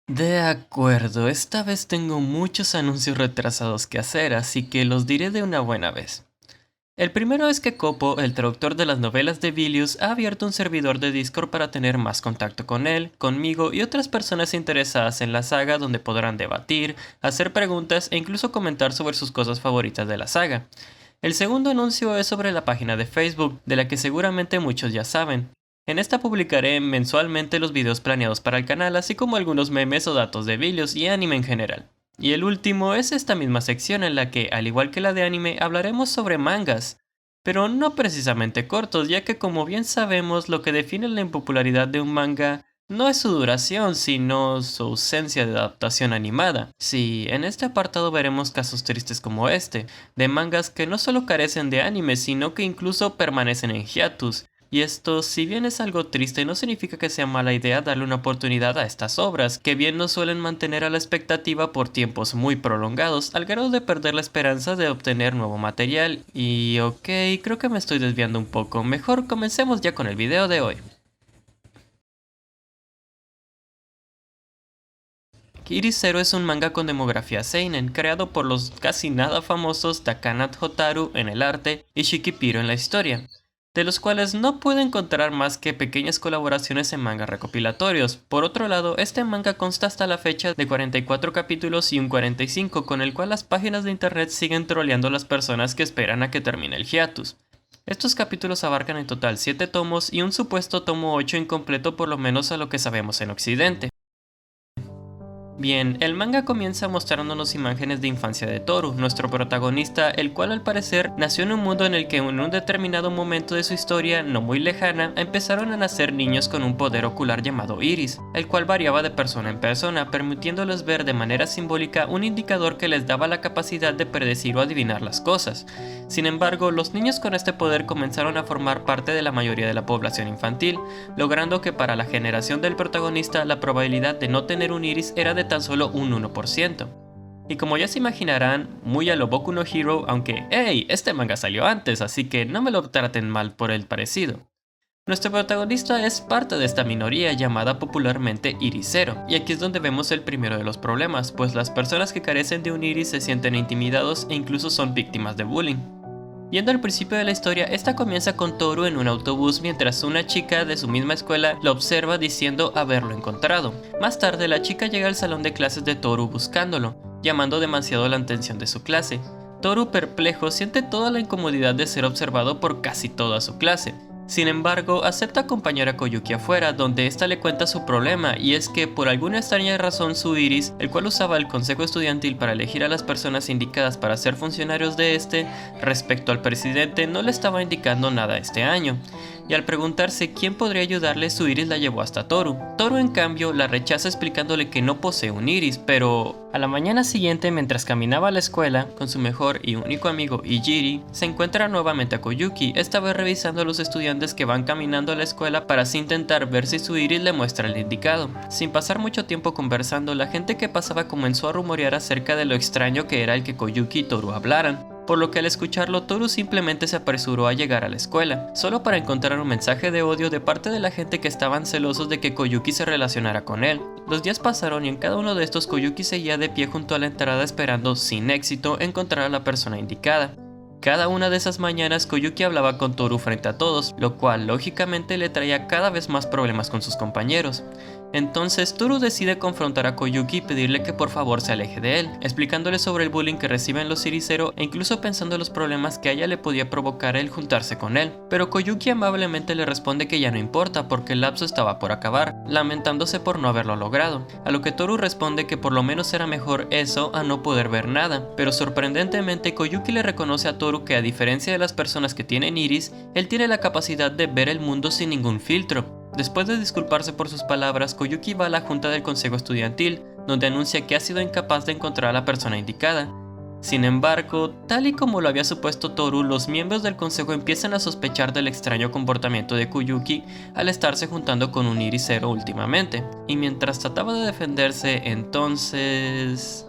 De acuerdo, esta vez tengo muchos anuncios retrasados que hacer, así que los diré de una buena vez. El primero es que Kopo, el traductor de las novelas de Vilius, ha abierto un servidor de Discord para tener más contacto con él, conmigo y otras personas interesadas en la saga donde podrán debatir, hacer preguntas e incluso comentar sobre sus cosas favoritas de la saga. El segundo anuncio es sobre la página de Facebook, de la que seguramente muchos ya saben. En esta publicaré mensualmente los videos planeados para el canal, así como algunos memes o datos de vídeos y anime en general. Y el último es esta misma sección en la que, al igual que la de anime, hablaremos sobre mangas, pero no precisamente cortos, ya que como bien sabemos, lo que define la impopularidad de un manga no es su duración, sino su ausencia de adaptación animada. Sí, en este apartado veremos casos tristes como este, de mangas que no solo carecen de anime, sino que incluso permanecen en hiatus. Y esto, si bien es algo triste, no significa que sea mala idea darle una oportunidad a estas obras, que bien nos suelen mantener a la expectativa por tiempos muy prolongados, al grado de perder la esperanza de obtener nuevo material. Y ok, creo que me estoy desviando un poco, mejor comencemos ya con el video de hoy. Iris Zero es un manga con demografía seinen, creado por los casi nada famosos Takana Hotaru en el arte y Shikipiro en la historia, de los cuales no puedo encontrar más que pequeñas colaboraciones en mangas recopilatorios. Por otro lado, este manga consta hasta la fecha de 44 capítulos y un 45, con el cual las páginas de internet siguen troleando a las personas que esperan a que termine el hiatus. Estos capítulos abarcan en total 7 tomos y un supuesto tomo 8 incompleto, por lo menos a lo que sabemos en Occidente. Bien, el manga comienza mostrándonos imágenes de infancia de Toru, nuestro protagonista, el cual al parecer nació en un mundo en el que en un determinado momento de su historia, no muy lejana, empezaron a nacer niños con un poder ocular llamado Iris, el cual variaba de persona en persona, permitiéndoles ver de manera simbólica un indicador que les daba la capacidad de predecir o adivinar las cosas. Sin embargo, los niños con este poder comenzaron a formar parte de la mayoría de la población infantil, logrando que para la generación del protagonista la probabilidad de no tener un iris era de tan solo un 1%. Y como ya se imaginarán, muy a lo Boku no Hero, aunque hey, este manga salió antes, así que no me lo traten mal por el parecido. Nuestro protagonista es parte de esta minoría llamada popularmente irisero, y aquí es donde vemos el primero de los problemas, pues las personas que carecen de un iris se sienten intimidados e incluso son víctimas de bullying. Yendo al principio de la historia, esta comienza con Toru en un autobús mientras una chica de su misma escuela lo observa diciendo haberlo encontrado. Más tarde, la chica llega al salón de clases de Toru buscándolo, llamando demasiado la atención de su clase. Toru, perplejo, siente toda la incomodidad de ser observado por casi toda su clase. Sin embargo, acepta acompañar a Koyuki afuera, donde ésta le cuenta su problema, y es que por alguna extraña razón su iris, el cual usaba el consejo estudiantil para elegir a las personas indicadas para ser funcionarios de este, respecto al presidente, no le estaba indicando nada este año. Y al preguntarse quién podría ayudarle, su iris la llevó hasta Toru. Toru, en cambio, la rechaza explicándole que no posee un iris, pero a la mañana siguiente, mientras caminaba a la escuela con su mejor y único amigo Ijiri, se encuentra nuevamente a Koyuki, esta vez revisando a los estudiantes que van caminando a la escuela para así intentar ver si su iris le muestra el indicado. Sin pasar mucho tiempo conversando, la gente que pasaba comenzó a rumorear acerca de lo extraño que era el que Koyuki y Toru hablaran, por lo que al escucharlo Toru simplemente se apresuró a llegar a la escuela, solo para encontrar un mensaje de odio de parte de la gente que estaban celosos de que Koyuki se relacionara con él. Los días pasaron y en cada uno de estos Koyuki seguía de pie junto a la entrada esperando, sin éxito, encontrar a la persona indicada. Cada una de esas mañanas Koyuki hablaba con Toru frente a todos, lo cual lógicamente le traía cada vez más problemas con sus compañeros. Entonces Toru decide confrontar a Koyuki y pedirle que por favor se aleje de él, explicándole sobre el bullying que reciben los irisero e incluso pensando en los problemas que a ella le podía provocar el juntarse con él. Pero Koyuki amablemente le responde que ya no importa porque el lapso estaba por acabar, lamentándose por no haberlo logrado, a lo que Toru responde que por lo menos era mejor eso a no poder ver nada, pero sorprendentemente Koyuki le reconoce a Toru que a diferencia de las personas que tienen iris, él tiene la capacidad de ver el mundo sin ningún filtro. Después de disculparse por sus palabras, Koyuki va a la junta del consejo estudiantil, donde anuncia que ha sido incapaz de encontrar a la persona indicada. Sin embargo, tal y como lo había supuesto Toru, los miembros del consejo empiezan a sospechar del extraño comportamiento de Koyuki al estarse juntando con un irisero últimamente. Y mientras trataba de defenderse, entonces...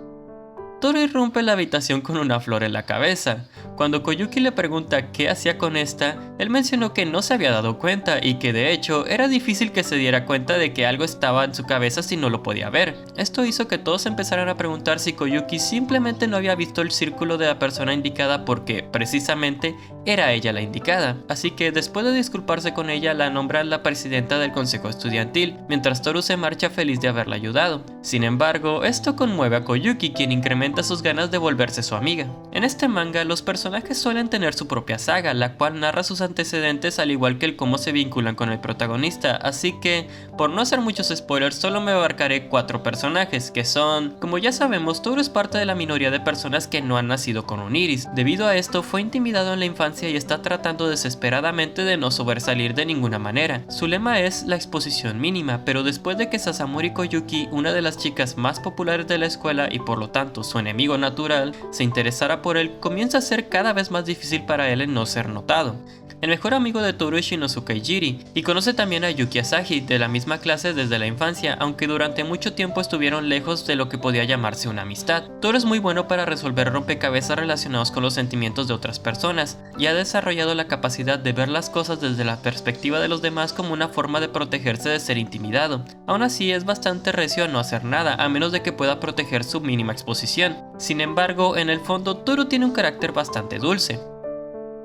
Toru irrumpe la habitación con una flor en la cabeza. Cuando Koyuki le pregunta qué hacía con esta, Él mencionó que no se había dado cuenta y que de hecho era difícil que se diera cuenta de que algo estaba en su cabeza si no lo podía ver. Esto hizo que todos empezaran a preguntar si Koyuki simplemente no había visto el círculo de la persona indicada porque, precisamente, era ella la indicada. Así que después de disculparse con ella, la nombran la presidenta del consejo estudiantil, mientras Toru se marcha feliz de haberla ayudado. Sin embargo, esto conmueve a Koyuki, quien incrementa sus ganas de volverse su amiga. En este manga, los personajes suelen tener su propia saga, la cual narra sus antecedentes al igual que el cómo se vinculan con el protagonista, así que, por no hacer muchos spoilers, solo me abarcaré 4 personajes, que son... Como ya sabemos, Toru es parte de la minoría de personas que no han nacido con un iris. Debido a esto, fue intimidado en la infancia y está tratando desesperadamente de no sobresalir de ninguna manera. Su lema es la exposición mínima, pero después de que Sasamori Koyuki, una de las chicas más populares de la escuela y por lo tanto su enemigo natural, se interesara por él, comienza a ser cada vez más difícil para él el no ser notado. El mejor amigo de Toru es Shinosuke Jiri, y conoce también a Yuki Asahi, de la misma clase desde la infancia, aunque durante mucho tiempo estuvieron lejos de lo que podía llamarse una amistad. Toru es muy bueno para resolver rompecabezas relacionados con los sentimientos de otras personas, y ha desarrollado la capacidad de ver las cosas desde la perspectiva de los demás como una forma de protegerse de ser intimidado. Aún así, es bastante recio a no hacer nada, a menos de que pueda proteger su mínima exposición. Sin embargo, en el fondo, Toru tiene un carácter bastante dulce.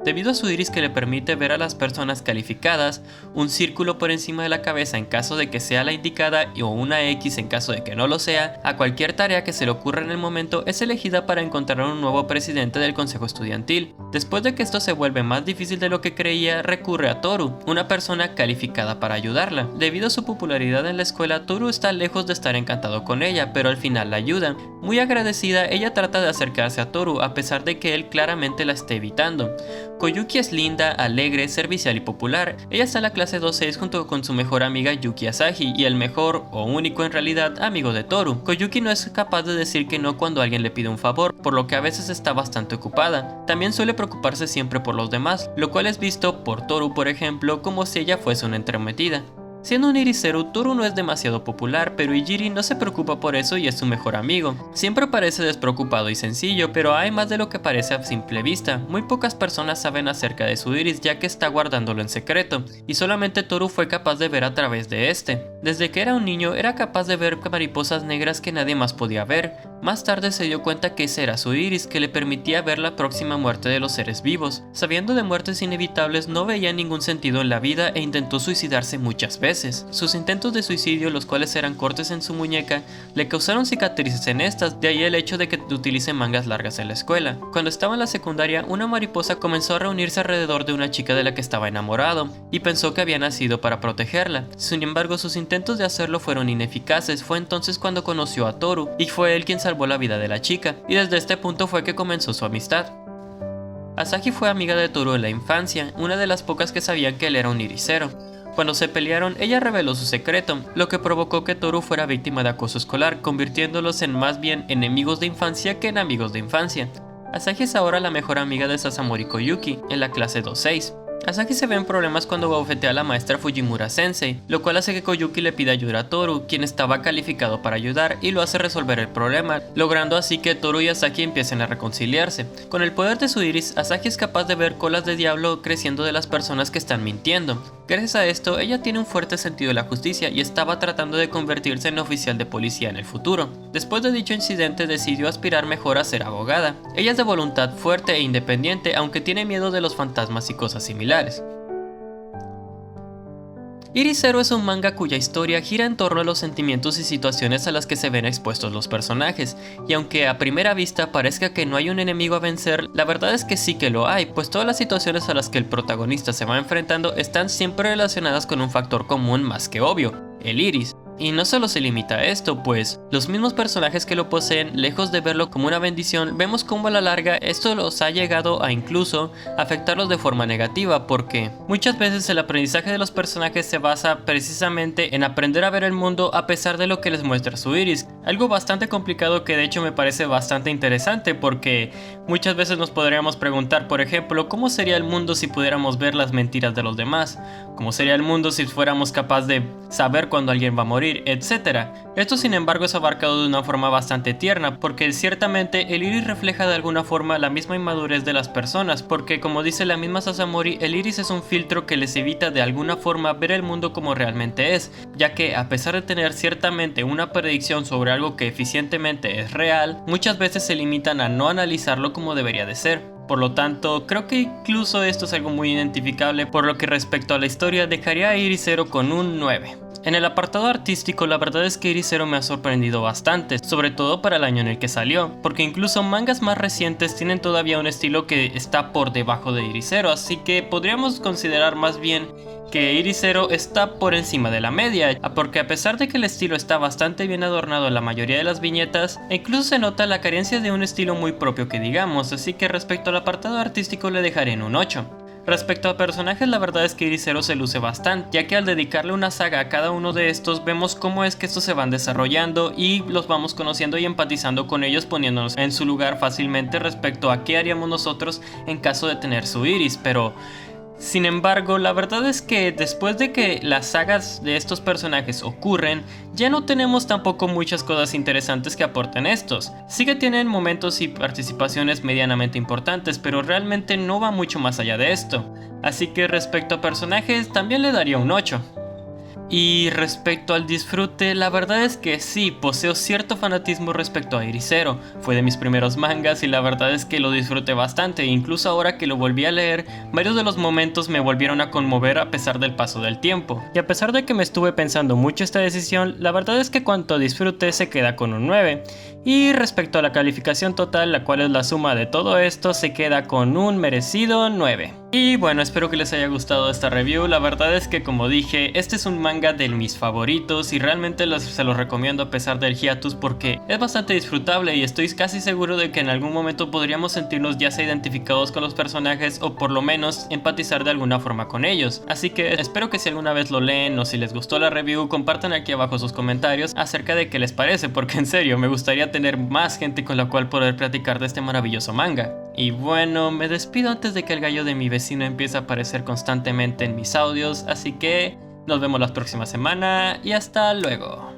Debido a su iris que le permite ver a las personas calificadas, un círculo por encima de la cabeza en caso de que sea la indicada o una X en caso de que no lo sea, a cualquier tarea que se le ocurra en el momento es elegida para encontrar un nuevo presidente del consejo estudiantil. Después de que esto se vuelve más difícil de lo que creía, recurre a Toru, una persona calificada para ayudarla. Debido a su popularidad en la escuela, Toru está lejos de estar encantado con ella, pero al final la ayuda. Muy agradecida, ella trata de acercarse a Toru a pesar de que él claramente la esté evitando. Koyuki es linda, alegre, servicial y popular. Ella está en la clase 2-6 junto con su mejor amiga Yuki Asahi y el mejor, o único en realidad, amigo de Toru. Koyuki no es capaz de decir que no cuando alguien le pide un favor, por lo que a veces está bastante ocupada. También suele preocuparse siempre por los demás, lo cual es visto por Toru, por ejemplo, como si ella fuese una entrometida. Siendo un irisero, Toru no es demasiado popular, pero Ijiri no se preocupa por eso y es su mejor amigo. Siempre parece despreocupado y sencillo, pero hay más de lo que parece a simple vista. Muy pocas personas saben acerca de su iris ya que está guardándolo en secreto, y solamente Toru fue capaz de ver a través de este. Desde que era un niño era capaz de ver mariposas negras que nadie más podía ver. Más tarde se dio cuenta que ese era su iris que le permitía ver la próxima muerte de los seres vivos. Sabiendo de muertes inevitables, no veía ningún sentido en la vida e intentó suicidarse muchas veces. Sus intentos de suicidio, los cuales eran cortes en su muñeca, le causaron cicatrices en estas, de ahí el hecho de que utilice mangas largas en la escuela. Cuando estaba en la secundaria, una mariposa comenzó a reunirse alrededor de una chica de la que estaba enamorado, y pensó que había nacido para protegerla. Sin embargo, sus intentos de hacerlo fueron ineficaces. Fue entonces cuando conoció a Toru, y fue él quien salvó la vida de la chica, y desde este punto fue que comenzó su amistad. Asahi fue amiga de Toru en la infancia, una de las pocas que sabían que él era un irisero. Cuando se pelearon, ella reveló su secreto, lo que provocó que Toru fuera víctima de acoso escolar, convirtiéndolos en más bien enemigos de infancia que en amigos de infancia. Asahi es ahora la mejor amiga de Sasamori Koyuki, en la clase 2-6. Asahi se ve en problemas cuando bofetea a la maestra Fujimura Sensei, lo cual hace que Koyuki le pida ayuda a Toru, quien estaba calificado para ayudar, y lo hace resolver el problema, logrando así que Toru y Asahi empiecen a reconciliarse. Con el poder de su iris, Asahi es capaz de ver colas de diablo creciendo de las personas que están mintiendo. Gracias a esto, ella tiene un fuerte sentido de la justicia y estaba tratando de convertirse en oficial de policía en el futuro. Después de dicho incidente, decidió aspirar mejor a ser abogada. Ella es de voluntad fuerte e independiente, aunque tiene miedo de los fantasmas y cosas similares. Irisero es un manga cuya historia gira en torno a los sentimientos y situaciones a las que se ven expuestos los personajes, y aunque a primera vista parezca que no hay un enemigo a vencer, la verdad es que sí que lo hay, pues todas las situaciones a las que el protagonista se va enfrentando están siempre relacionadas con un factor común más que obvio, el iris. Y no solo se limita a esto, pues los mismos personajes que lo poseen, lejos de verlo como una bendición, vemos cómo a la larga esto los ha llegado a incluso afectarlos de forma negativa, porque muchas veces el aprendizaje de los personajes se basa precisamente en aprender a ver el mundo a pesar de lo que les muestra su iris. Algo bastante complicado que de hecho me parece bastante interesante, porque muchas veces nos podríamos preguntar, por ejemplo, ¿cómo sería el mundo si pudiéramos ver las mentiras de los demás? ¿Cómo sería el mundo si fuéramos capaces de saber cuando alguien va a morir? morir, etc. Esto sin embargo es abarcado de una forma bastante tierna, porque ciertamente el iris refleja de alguna forma la misma inmadurez de las personas, porque como dice la misma Sasamori, el iris es un filtro que les evita de alguna forma ver el mundo como realmente es, ya que a pesar de tener ciertamente una predicción sobre algo que eficientemente es real, muchas veces se limitan a no analizarlo como debería de ser. Por lo tanto, creo que incluso esto es algo muy identificable, por lo que respecto a la historia dejaría a Iris Zero con un 9. En el apartado artístico, la verdad es que Iris Zero me ha sorprendido bastante, sobre todo para el año en el que salió, porque incluso mangas más recientes tienen todavía un estilo que está por debajo de Iris Zero, así que podríamos considerar más bien que Iris Zero está por encima de la media, porque a pesar de que el estilo está bastante bien adornado en la mayoría de las viñetas, incluso se nota la carencia de un estilo muy propio que digamos, así que respecto al apartado artístico le dejaré en un 8. Respecto a personajes, la verdad es que Iris Zero se luce bastante, ya que al dedicarle una saga a cada uno de estos vemos cómo es que estos se van desarrollando y los vamos conociendo y empatizando con ellos, poniéndonos en su lugar fácilmente respecto a qué haríamos nosotros en caso de tener su iris, pero sin embargo, la verdad es que después de que las sagas de estos personajes ocurren, ya no tenemos tampoco muchas cosas interesantes que aporten estos. Sí que tienen momentos y participaciones medianamente importantes, pero realmente no va mucho más allá de esto. Así que respecto a personajes, también le daría un 8. Y respecto al disfrute, la verdad es que sí, poseo cierto fanatismo respecto a Iris Zero. Fue de mis primeros mangas y la verdad es que lo disfruté bastante, e incluso ahora que lo volví a leer, varios de los momentos me volvieron a conmover a pesar del paso del tiempo. Y a pesar de que me estuve pensando mucho esta decisión, la verdad es que cuanto a disfrute se queda con un 9. Y respecto a la calificación total, la cual es la suma de todo esto, se queda con un merecido 9. Y bueno, espero que les haya gustado esta review. La verdad es que, como dije, este es un manga de mis favoritos y realmente se los recomiendo a pesar del hiatus, porque es bastante disfrutable y estoy casi seguro de que en algún momento podríamos sentirnos ya sea identificados con los personajes o por lo menos empatizar de alguna forma con ellos. Así que espero que si alguna vez lo leen o si les gustó la review, compartan aquí abajo sus comentarios acerca de qué les parece, porque en serio me gustaría tener más gente con la cual poder platicar de este maravilloso manga. Y bueno, me despido antes de que el gallo de mi vecino empiece a aparecer constantemente en mis audios, así que nos vemos la próxima semana y hasta luego.